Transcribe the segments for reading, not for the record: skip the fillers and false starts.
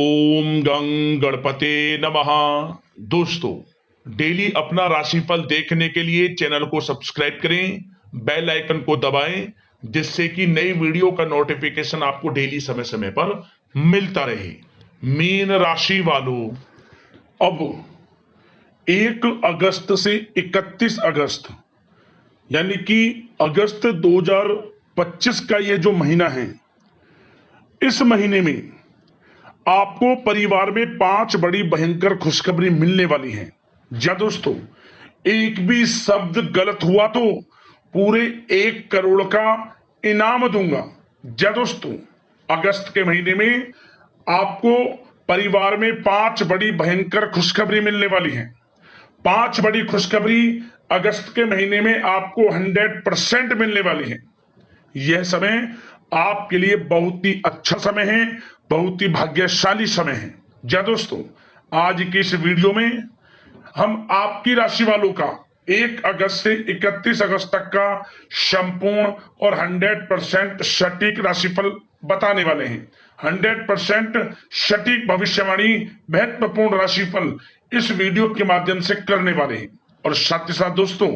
ओम गं गणपते नमः। दोस्तों, डेली अपना राशिफल देखने के लिए चैनल को सब्सक्राइब करें, बेल आइकन को दबाएं, जिससे कि नई वीडियो का नोटिफिकेशन आपको डेली समय समय पर मिलता रहे। मीन राशि वालों, अब 1 अगस्त से 31 अगस्त यानी कि अगस्त 2025 का ये जो महीना है, इस महीने में आपको परिवार में 5 बड़ी भयंकर खुशखबरी मिलने वाली है। जा दोस्तों, एक भी शब्द गलत हुआ तो पूरे 1 करोड़ का इनाम दूंगा। जा दोस्तों, अगस्त के महीने में आपको परिवार में 5 बड़ी भयंकर खुशखबरी मिलने वाली है। 5 बड़ी खुशखबरी अगस्त के महीने में आपको 100% मिलने वाली है। यह समय आपके लिए बहुत ही अच्छा समय है, बहुत ही भाग्यशाली समय है। जा दोस्तों, आज की इस वीडियो में हम आपकी राशि वालों का 1 अगस्त से 31 अगस्त तक का संपूर्ण और 100% सटीक राशिफल बताने वाले हैं। 100% सटीक भविष्यवाणी, महत्वपूर्ण राशिफल इस वीडियो के माध्यम से करने वाले हैं। और साथ ही साथ दोस्तों,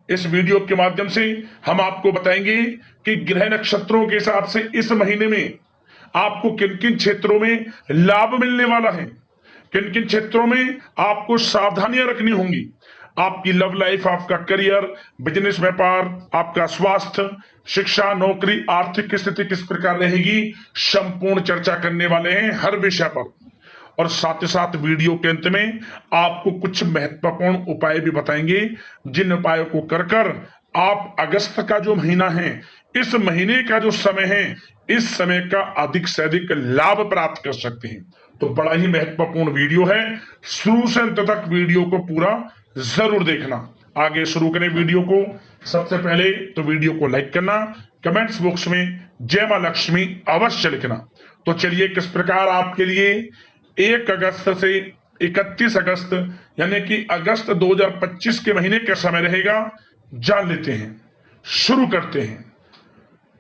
इस वीडियो के माध्यम से हम आपको बताएंगे कि ग्रह नक्षत्रों के हिसाब से इस महीने में आपको किन किन क्षेत्रों में लाभ मिलने वाला है, किन किन क्षेत्रों में आपको सावधानियां रखनी होंगी। आपकी लव लाइफ, आपका करियर, बिजनेस, व्यापार, आपका स्वास्थ्य, शिक्षा, नौकरी, आर्थिक स्थिति किस प्रकार रहेगी, संपूर्ण चर्चा करने वाले हैं हर विषय पर। और साथ ही साथ वीडियो के अंत में आपको कुछ महत्वपूर्ण उपाय भी बताएंगे, जिन उपायों को कर कर आप अगस्त का जो महीना है, इस महीने का जो समय है, इस समय का अधिक से अधिक लाभ प्राप्त कर सकते हैं। तो बड़ा ही महत्वपूर्ण वीडियो है, शुरू से अंत तक वीडियो को पूरा जरूर देखना। आगे शुरू करें वीडियो को। सबसे पहले तो वीडियो को लाइक करना, कमेंट्स बॉक्स में जय मां लक्ष्मी अवश्य लिखना। तो चलिए, किस प्रकार आपके लिए 1 अगस्त से 31 अगस्त यानी कि अगस्त 2025 के महीने का समय रहेगा, जान लेते हैं। शुरू करते हैं।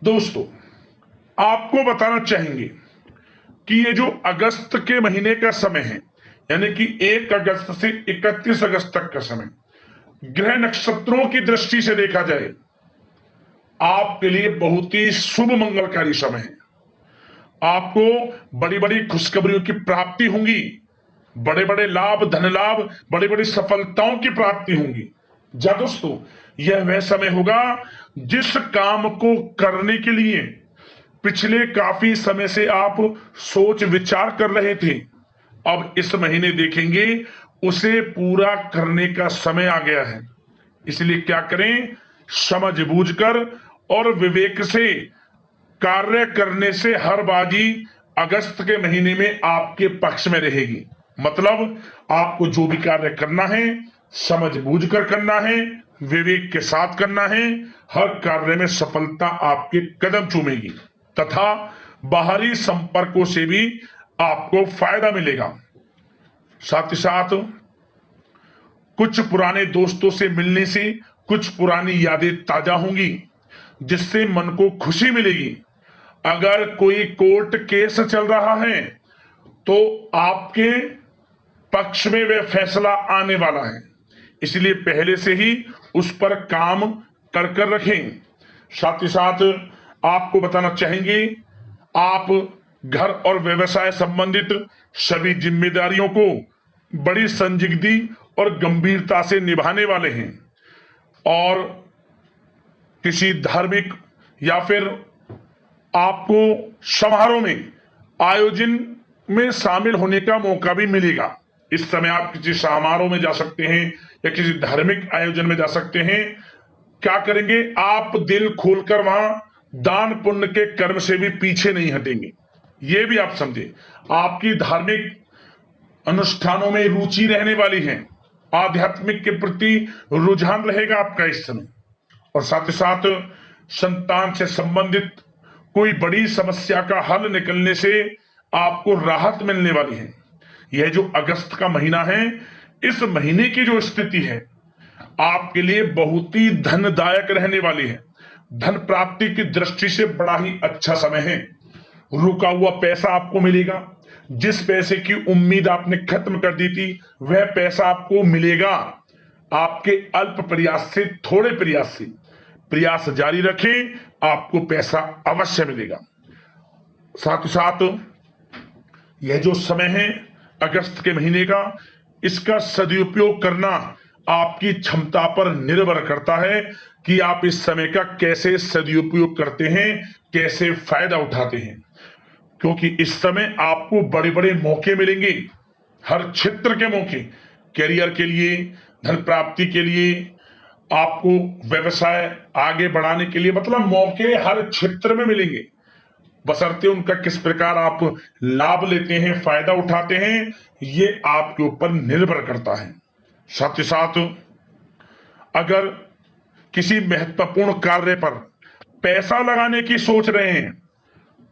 दोस्तों, आपको बताना चाहेंगे कि ये जो अगस्त के महीने का समय है, यानी कि 1 अगस्त से 31 अगस्त तक का समय, ग्रह नक्षत्रों की दृष्टि से देखा जाए आपके लिए बहुत ही शुभ मंगलकारी समय है। आपको बड़ी बड़ी खुशखबरियों की प्राप्ति होंगी, बड़े बड़े लाभ, धन लाभ, बड़ी बड़ी सफलताओं की प्राप्ति होंगी। जा दोस्तों, यह वह समय होगा जिस काम को करने के लिए पिछले काफी समय से आप सोच विचार कर रहे थे, अब इस महीने देखेंगे उसे पूरा करने का समय आ गया है। इसलिए क्या करें, समझ बूझकर और विवेक से कार्य करने से हर बाजी अगस्त के महीने में आपके पक्ष में रहेगी। मतलब आपको जो भी कार्य करना है, समझ बूझकर करना है, विवेक के साथ करना है। हर कार्य में सफलता आपके कदम चूमेगी तथा बाहरी संपर्कों से भी आपको फायदा मिलेगा। साथ ही साथ कुछ पुराने दोस्तों से मिलने से कुछ पुरानी यादें ताजा होंगी, जिससे मन को खुशी मिलेगी। अगर कोई कोर्ट केस चल रहा है तो आपके पक्ष में वह फैसला आने वाला है, इसलिए पहले से ही उस पर काम कर कर रखें। साथ ही साथ आपको बताना चाहेंगे, आप घर और व्यवसाय संबंधित सभी जिम्मेदारियों को बड़ी संजीदगी और गंभीरता से निभाने वाले हैं। और किसी धार्मिक या फिर आपको समारोह में, आयोजन में शामिल होने का मौका भी मिलेगा। इस समय आप किसी समारोह में जा सकते हैं या किसी धार्मिक आयोजन में जा सकते हैं। क्या करेंगे, आप दिल खोलकर वहां दान पुण्य के कर्म से भी पीछे नहीं हटेंगे। ये भी आप समझे, आपकी धार्मिक अनुष्ठानों में रुचि रहने वाली है, आध्यात्मिक के प्रति रुझान रहेगा आपका इस समय। और साथ ही साथ संतान से संबंधित कोई बड़ी समस्या का हल निकलने से आपको राहत मिलने वाली है। यह जो अगस्त का महीना है, इस महीने की जो स्थिति है आपके लिए बहुत ही धनदायक रहने वाली है। धन प्राप्ति की दृष्टि से बड़ा ही अच्छा समय है। रुका हुआ पैसा आपको मिलेगा। जिस पैसे की उम्मीद आपने खत्म कर दी थी वह पैसा आपको मिलेगा। आपके अल्प प्रयास से, थोड़े प्रयास से प्रयास जारी रखें, आपको पैसा अवश्य मिलेगा। साथ ही साथ यह जो समय है अगस्त के महीने का, इसका सदुपयोग करना आपकी क्षमता पर निर्भर करता है कि आप इस समय का कैसे सदुपयोग करते हैं, कैसे फायदा उठाते हैं। क्योंकि इस समय आपको बड़े बड़े मौके मिलेंगे, हर क्षेत्र के मौके, करियर के लिए, धन प्राप्ति के लिए, आपको व्यवसाय आगे बढ़ाने के लिए, मतलब मौके हर क्षेत्र में मिलेंगे। बशर्ते उनका किस प्रकार आप लाभ लेते हैं, फायदा उठाते हैं, ये आपके ऊपर निर्भर करता है। साथ ही साथ अगर किसी महत्वपूर्ण कार्य पर पैसा लगाने की सोच रहे हैं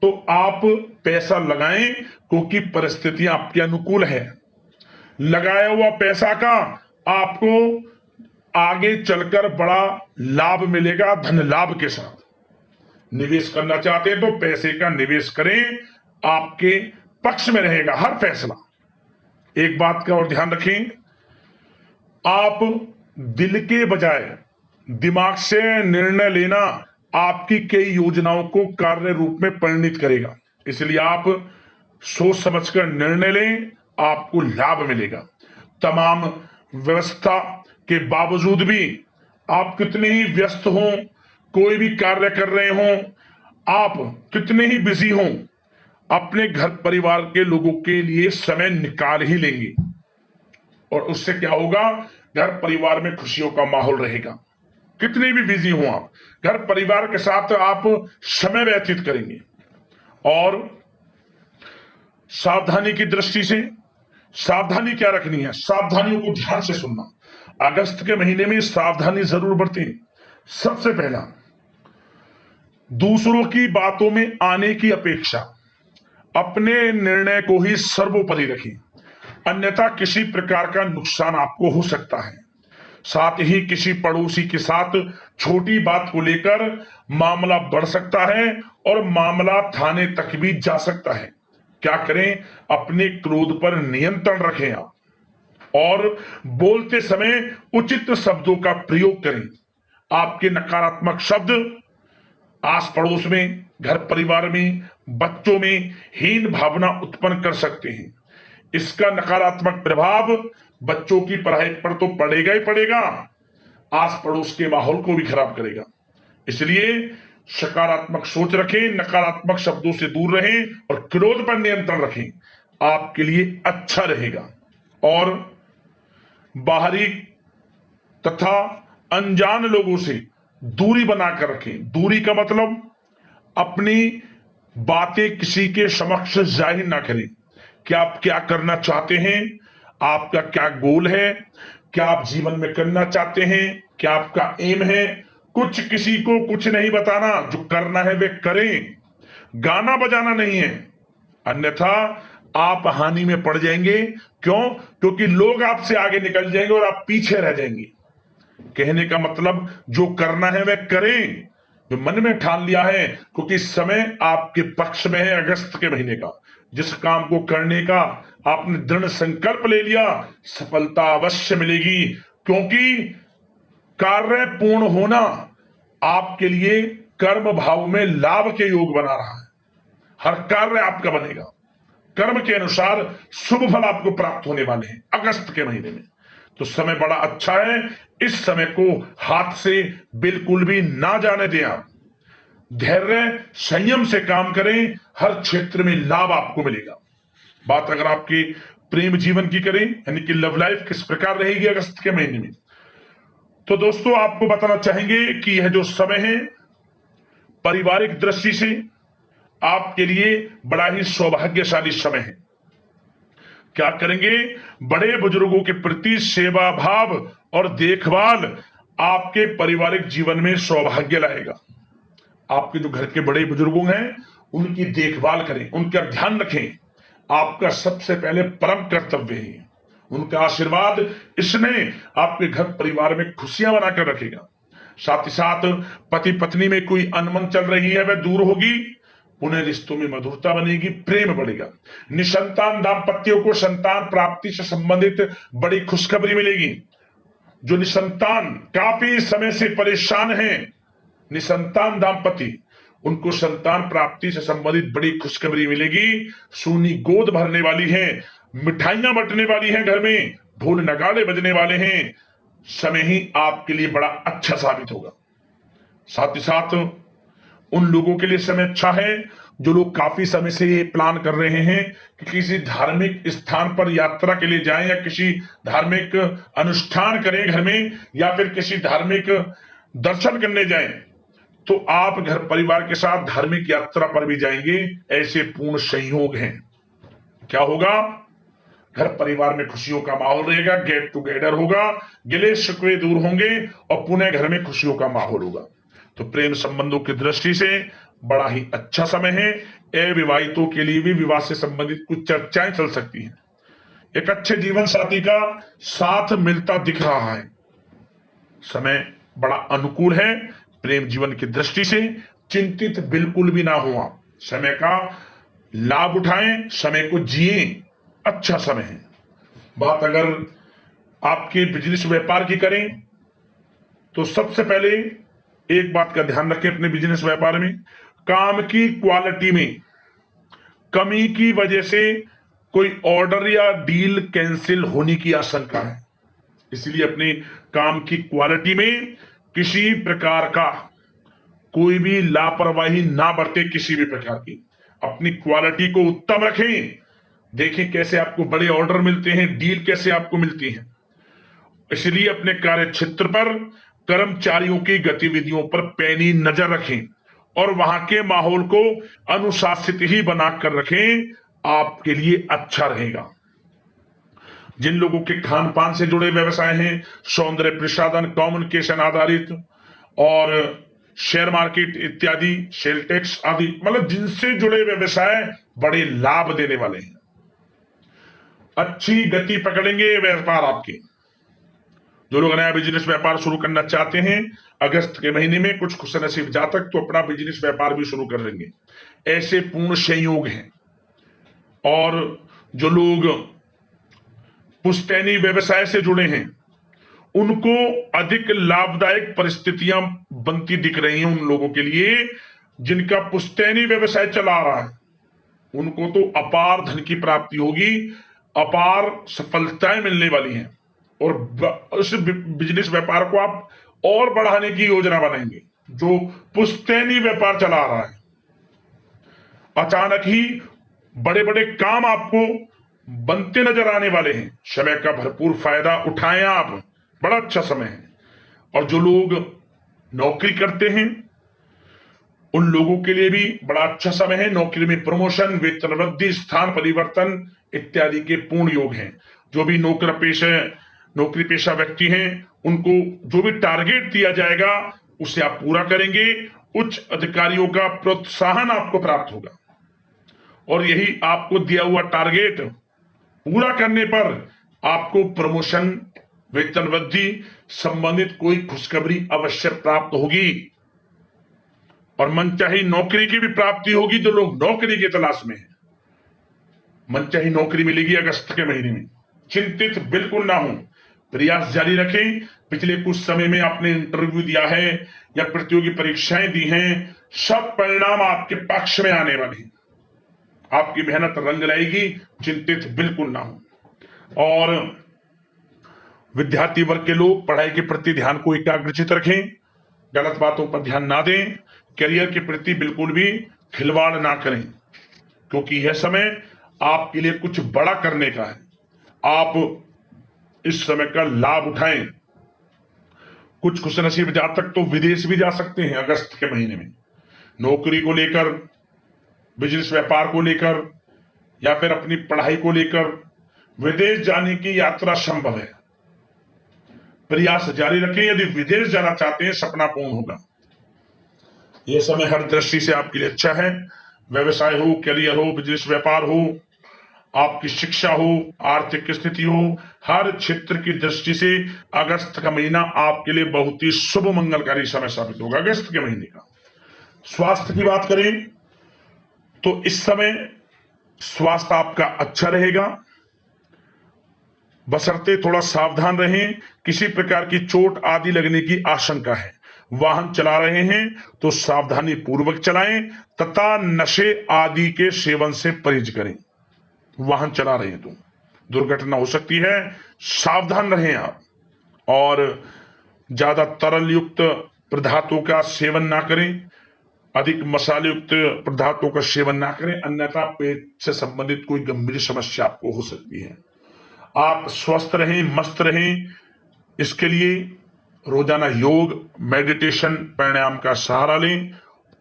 तो आप पैसा लगाएं, क्योंकि परिस्थितियां आपके अनुकूल है। लगाया हुआ पैसा का आपको आगे चलकर बड़ा लाभ मिलेगा, धन लाभ के साथ। निवेश करना चाहते हैं तो पैसे का निवेश करें, आपके पक्ष में रहेगा हर फैसला। एक बात का और ध्यान रखें, आप दिल के बजाय दिमाग से निर्णय लेना आपकी कई योजनाओं को कार्य रूप में परिणित करेगा। इसलिए आप सोच समझकर निर्णय लें, आपको लाभ मिलेगा। तमाम व्यवस्था के बावजूद भी आप कितने ही व्यस्त हों, कोई भी कार्य कर रहे हों, आप कितने ही बिजी हों, अपने घर परिवार के लोगों के लिए समय निकाल ही लेंगे। और उससे क्या होगा, घर परिवार में खुशियों का माहौल रहेगा। कितने भी बिजी हो आप, घर परिवार के साथ आप समय व्यतीत करेंगे। और सावधानी की दृष्टि से सावधानी क्या रखनी है, सावधानियों को ध्यान से सुनना। अगस्त के महीने में सावधानी जरूर बरतें। सबसे पहला, दूसरों की बातों में आने की अपेक्षा अपने निर्णय को ही सर्वोपरि रखें, अन्यथा किसी प्रकार का नुकसान आपको हो सकता है। साथ ही किसी पड़ोसी के साथ छोटी बात को लेकर मामला बढ़ सकता है और मामला थाने तक भी जा सकता है। क्या करें, अपने क्रोध पर नियंत्रण रखें आप, और बोलते समय उचित शब्दों का प्रयोग करें। आपके नकारात्मक शब्द आस पड़ोस में, घर परिवार में, बच्चों में हीन भावना उत्पन्न कर सकते हैं। इसका नकारात्मक प्रभाव बच्चों की पढ़ाई पर तो पड़ेगा ही पड़ेगा, आस पड़ोस के माहौल को भी खराब करेगा। इसलिए सकारात्मक सोच रखें, नकारात्मक शब्दों से दूर रहें और क्रोध पर नियंत्रण रखें, आपके लिए अच्छा रहेगा। और बाहरी तथा अनजान लोगों से दूरी बनाकर रखें। दूरी का मतलब अपनी बातें किसी के समक्ष जाहिर ना करें कि आप क्या करना चाहते हैं, आपका क्या गोल है, क्या आप जीवन में करना चाहते हैं, क्या आपका एम है। कुछ किसी को कुछ नहीं बताना, जो करना है वे करें, गाना बजाना नहीं है, अन्यथा आप हानि में पड़ जाएंगे। क्यों? क्योंकि लोग आपसे आगे निकल जाएंगे और आप पीछे रह जाएंगे। कहने का मतलब जो करना है वह करें, जो मन में ठान लिया है, क्योंकि समय आपके पक्ष में है। अगस्त के महीने का जिस काम को करने का आपने दृढ़ संकल्प ले लिया, सफलता अवश्य मिलेगी, क्योंकि कार्य पूर्ण होना आपके लिए कर्म भाव में लाभ के योग बना रहा है। हर कार्य आपका बनेगा, कर्म के अनुसार शुभ फल आपको प्राप्त होने वाले हैं अगस्त के महीने में। तो समय बड़ा अच्छा है, इस समय को हाथ से बिल्कुल भी ना जाने दें। आप धैर्य संयम से काम करें, हर क्षेत्र में लाभ आपको मिलेगा। बात अगर आपके प्रेम जीवन की करें, यानी कि लव लाइफ किस प्रकार रहेगी अगस्त के महीने में, तो दोस्तों आपको बताना चाहेंगे कि यह जो समय है पारिवारिक दृष्टि से आपके लिए बड़ा ही सौभाग्यशाली समय है। क्या करेंगे, बड़े बुजुर्गों के प्रति सेवा भाव और देखभाल आपके पारिवारिक जीवन में सौभाग्य लाएगा। आपके जो घर के बड़े बुजुर्गों हैं उनकी देखभाल करें, उनका ध्यान रखें, आपका सबसे पहले परम कर्तव्य है। उनका आशीर्वाद इसने आपके घर परिवार में खुशियां बनाकर रखेगा। साथ ही साथ पति पत्नी में कोई अनबन चल रही है वह दूर होगी, पुनः रिश्तों में मधुरता बनेगी, प्रेम बढ़ेगा। निसंतान दाम्पत्यों को संतान प्राप्ति से संबंधित बड़ी खुशखबरी मिलेगी। जो निसंतान काफी समय से परेशान हैं, निसंतान दाम्पत्य, उनको संतान प्राप्ति से संबंधित बड़ी खुशखबरी मिलेगी। सोनी गोद भरने वाली है, मिठाइयां बंटने वाली हैं, घर में ढोल नगाड़े बजने वाले हैं। समय ही आपके लिए बड़ा अच्छा साबित होगा। साथ ही साथ उन लोगों के लिए समय अच्छा है जो लोग काफी समय से ये प्लान कर रहे हैं कि किसी धार्मिक स्थान पर यात्रा के लिए जाएं या किसी धार्मिक अनुष्ठान करें घर में, या फिर किसी धार्मिक दर्शन करने जाएं, तो आप घर परिवार के साथ धार्मिक यात्रा पर भी जाएंगे। ऐसे पूर्ण संयोग हैं। क्या होगा? घर परिवार में खुशियों का माहौल रहेगा, गेट टुगेदर होगा, गिले शिकवे दूर होंगे और पुनः घर में खुशियों का माहौल होगा। तो प्रेम संबंधों की दृष्टि से बड़ा ही अच्छा समय है। अविवाहितों के लिए भी विवाह से संबंधित कुछ चर्चाएं चल सकती हैं। एक अच्छे जीवन साथी का साथ मिलता दिख रहा है। समय बड़ा अनुकूल है। प्रेम जीवन की दृष्टि से चिंतित बिल्कुल भी ना हुआ। समय का लाभ उठाएं, समय को जिए। अच्छा समय है। बात अगर आपके बिजनेस व्यापार की करें तो सबसे पहले एक बात का ध्यान रखें अपने बिजनेस व्यापार में, काम की क्वालिटी में कमी की वजह से कोई ऑर्डर या डील कैंसिल होने की आशंका है। इसलिए अपने काम की क्वालिटी में किसी प्रकार का कोई भी लापरवाही ना बरते। किसी भी प्रकार की अपनी क्वालिटी को उत्तम रखें। देखें कैसे आपको बड़े ऑर्डर मिलते हैं, डील कैसे आपको मिलती है। इसलिए अपने कार्य क्षेत्र पर कर्मचारियों की गतिविधियों पर पैनी नजर रखें और वहां के माहौल को अनुशासित ही बनाकर रखें। आपके लिए अच्छा रहेगा। जिन लोगों के खान पान से जुड़े व्यवसाय हैं, सौंदर्य प्रसाधन, कम्युनिकेशन आधारित और शेयर मार्केट इत्यादि, सेल टैक्स आदि, मतलब जिनसे जुड़े व्यवसाय बड़े लाभ देने वाले हैं। अच्छी गति पकड़ेंगे व्यापार आपके। जो लोग नया बिजनेस व्यापार शुरू करना चाहते हैं, अगस्त के महीने में कुछ खुशनसीब जातक तो अपना बिजनेस व्यापार भी शुरू कर लेंगे। ऐसे पूर्ण संयोग हैं। और जो लोग पुश्तैनी व्यवसाय से जुड़े हैं, उनको अधिक लाभदायक परिस्थितियां बनती दिख रही हैं। उन लोगों के लिए जिनका पुश्तैनी व्यवसाय चला रहा है, उनको तो अपार धन की प्राप्ति होगी, अपार सफलताएं मिलने वाली हैं और उस बिजनेस व्यापार को आप और बढ़ाने की योजना बनाएंगे। जो पुश्तैनी व्यापार चला रहा है, अचानक ही बड़े बड़े काम आपको बनते नजर आने वाले हैं। समय का भरपूर फायदा उठाएं आप, बड़ा अच्छा समय है। और जो लोग नौकरी करते हैं, उन लोगों के लिए भी बड़ा अच्छा समय है। नौकरी में प्रमोशन, वेतन वृद्धि, स्थान परिवर्तन इत्यादि के पूर्ण योग हैं। जो भी नौकरी पेशा व्यक्ति हैं, उनको जो भी टारगेट दिया जाएगा उसे आप पूरा करेंगे। उच्च अधिकारियों का प्रोत्साहन आपको प्राप्त होगा और यही आपको दिया हुआ टारगेट पूरा करने पर आपको प्रमोशन, वेतन वृद्धि संबंधित कोई खुशखबरी अवश्य प्राप्त होगी और मनचाही नौकरी की भी प्राप्ति होगी। जो लोग नौकरी की तलाश में हैं, मनचाही नौकरी मिलेगी अगस्त के महीने में। चिंतित बिल्कुल ना हो, प्रयास जारी रखें। पिछले कुछ समय में आपने इंटरव्यू दिया है या प्रतियोगी परीक्षाएं दी हैं, सब परिणाम आपके पक्ष में आने वाले हैं। आपकी मेहनत रंग लाएगी, चिंतित बिल्कुल ना हो। और विद्यार्थी वर्ग के लोग पढ़ाई के प्रति ध्यान को एकाग्रचित रखें, गलत बातों पर ध्यान ना दें, करियर के प्रति बिल्कुल भी खिलवाड़ ना करें, क्योंकि यह समय आपके लिए कुछ बड़ा करने का है। आप इस समय का लाभ उठाएं। कुछ खुशनसीब जातक तो विदेश भी जा सकते हैं अगस्त के महीने में, नौकरी को लेकर, बिजनेस व्यापार को लेकर या फिर अपनी पढ़ाई को लेकर विदेश जाने की यात्रा संभव है। प्रयास जारी रखें। यदि विदेश जाना चाहते हैं, सपना पूर्ण होगा। यह समय हर दृष्टि से आपके लिए अच्छा है। व्यवसाय हो, करियर हो, बिजनेस व्यापार हो, आपकी शिक्षा हो, आर्थिक स्थिति हो, हर क्षेत्र की दृष्टि से अगस्त का महीना आपके लिए बहुत ही शुभ मंगलकारी समय साबित होगा। अगस्त के महीने का स्वास्थ्य की बात करें तो इस समय स्वास्थ्य आपका अच्छा रहेगा, बशर्ते थोड़ा सावधान रहें। किसी प्रकार की चोट आदि लगने की आशंका है। वाहन चला रहे हैं तो सावधानी पूर्वक चलाएं तथा नशे आदि के सेवन से परहेज करें। वाहन चला रहे हैं तो दुर्घटना हो सकती है, सावधान रहें आप। और ज्यादा तरल युक्त पदार्थों का सेवन ना करें, अधिक मसाले युक्त पदार्थों का सेवन ना करें, अन्यथा पेट से संबंधित कोई गंभीर समस्या आपको हो सकती है। आप स्वस्थ रहें, मस्त रहें, इसके लिए रोजाना योग, मेडिटेशन, प्राणायाम का सहारा लें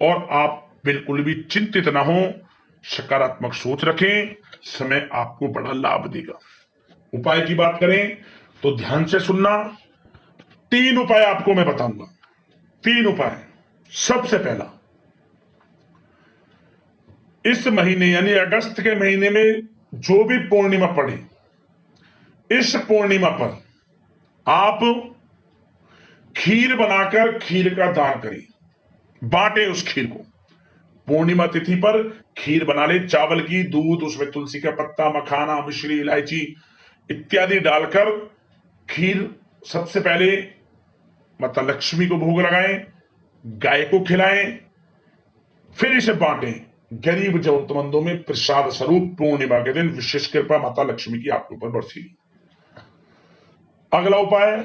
और आप बिल्कुल भी चिंतित ना हो, सकारात्मक सोच रखें। समय आपको बड़ा लाभ देगा। उपाय की बात करें तो ध्यान से सुनना। 3 उपाय आपको मैं बताऊंगा। 3 उपाय। सबसे पहला, इस महीने यानी अगस्त के महीने में जो भी पूर्णिमा पड़े, इस पूर्णिमा पर आप खीर बनाकर खीर का दान करें, बांटे उस खीर को। पूर्णिमा तिथि पर खीर बना ले, चावल की, दूध, उसमें तुलसी का पत्ता, मखाना, मिश्री, इलायची इत्यादि डालकर खीर सबसे पहले माता लक्ष्मी को भोग लगाएं, गाय को खिलाएं, फिर इसे बांटें गरीब जरूरतमंदों में प्रसाद स्वरूप। पूर्णिमा के दिन विशेष कृपा माता लक्ष्मी की आपके ऊपर बरसेगी। अगला उपाय,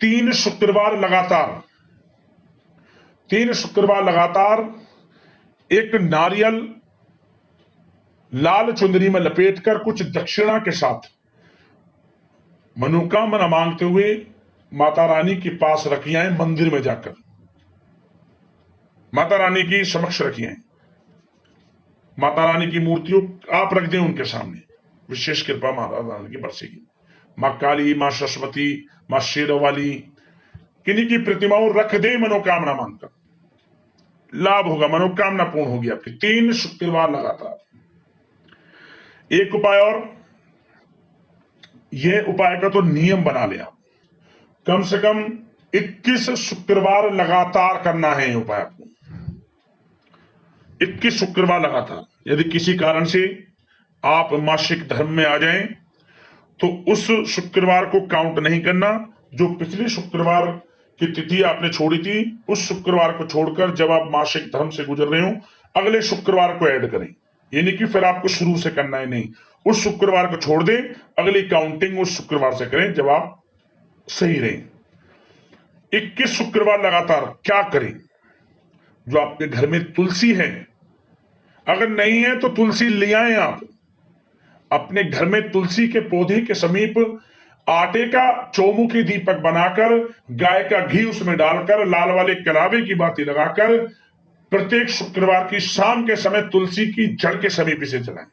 3 शुक्रवार लगातार एक नारियल लाल चुंदरी में लपेटकर कुछ दक्षिणा के साथ मनोकामना मांगते हुए माता रानी के पास रखी आए। मंदिर में जाकर माता रानी की समक्ष रखी आए। माता रानी की मूर्तियों आप रख दें उनके सामने, विशेष कृपा माता रानी की बरसेगी। मां काली, मां सरस्वती, मां शेरवाली, किन्हीं की प्रतिमाओं रख दे मनोकामना मांगकर, लाभ होगा, मनोकामना पूर्ण होगी आपकी। 3 शुक्रवार लगातार। एक उपाय और, यह उपाय का तो नियम बना ले आप, कम से कम 21 शुक्रवार लगातार करना है। ये उपाय आपको 21 शुक्रवार लगातार। यदि किसी कारण से आप मासिक धर्म में आ जाएं तो उस शुक्रवार को काउंट नहीं करना। जो पिछले शुक्रवार की तिथि आपने छोड़ी थी, उस शुक्रवार को छोड़कर जब आप मासिक धर्म से गुजर रहे हो, अगले शुक्रवार को ऐड करें। ये नहीं कि फिर आपको शुरू से करना है, नहीं, उस शुक्रवार को छोड़ दें, अगली काउंटिंग उस शुक्रवार से करें जब आप सही रहें। 21 शुक्रवार लगातार क्या करें? जो आपके घर में तुलसी है, अगर नहीं है तो तुलसी ले आए आप। अपने घर में तुलसी के पौधे के समीप आटे का चौमुखी दीपक बनाकर, गाय का घी उसमें डालकर, लाल वाले कलावे की बाती लगाकर प्रत्येक शुक्रवार की शाम के समय तुलसी की जड़ के समीप इसे जलाएं।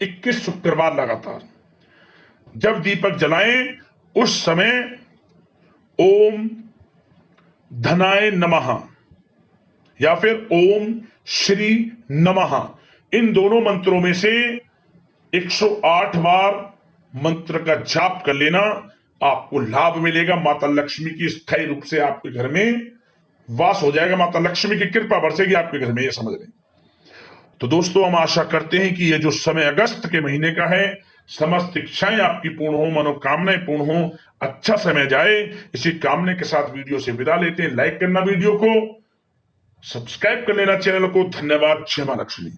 21 शुक्रवार लगातार। जब दीपक जलाएं उस समय ओम धनाय नमः या फिर ओम श्री नमः, इन दोनों मंत्रों में से 108 बार मंत्र का जाप कर लेना। आपको लाभ मिलेगा। माता लक्ष्मी की स्थायी रूप से आपके घर में वास हो जाएगा। माता लक्ष्मी की कृपा बरसेगी आपके घर में, ये समझ लें। तो दोस्तों, हम आशा करते हैं कि ये जो समय अगस्त के महीने का है, समस्त इच्छाएं आपकी पूर्ण हो, मनोकामनाएं पूर्ण हो, अच्छा समय जाए, इसी कामने के साथ वीडियो से विदा लेते हैं। लाइक करना वीडियो को, सब्सक्राइब कर लेना चैनल को। धन्यवाद। जय मां लक्ष्मी।